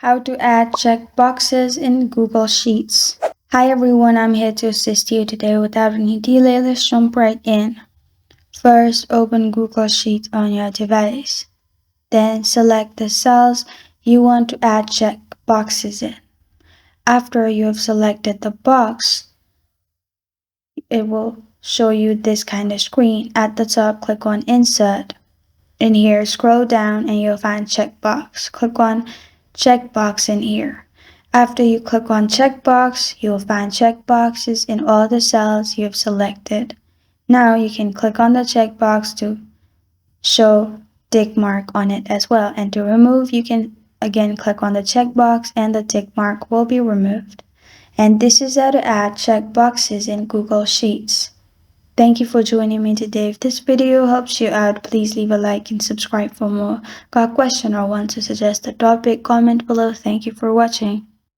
How to add checkboxes in Google Sheets. Hi everyone, I'm here to assist you today. Without any delay, let's jump right in. First, open Google Sheets on your device. Then select the cells you want to add checkboxes in. After you have selected the box, it will show you this kind of screen. At the top, click on Insert. In here, scroll down and you'll find checkbox. Click on checkbox in here. After you click on checkbox, you'll find checkboxes in all the cells you've selected. Now you can click on the checkbox to show tick mark on it as well. And to remove, you can again click on the checkbox and the tick mark will be removed. And this is how to add checkboxes in Google Sheets. Thank you for joining me today. If this video helps you out, please leave a like and subscribe for more. Got a question or want to suggest a topic? Comment below. Thank you for watching.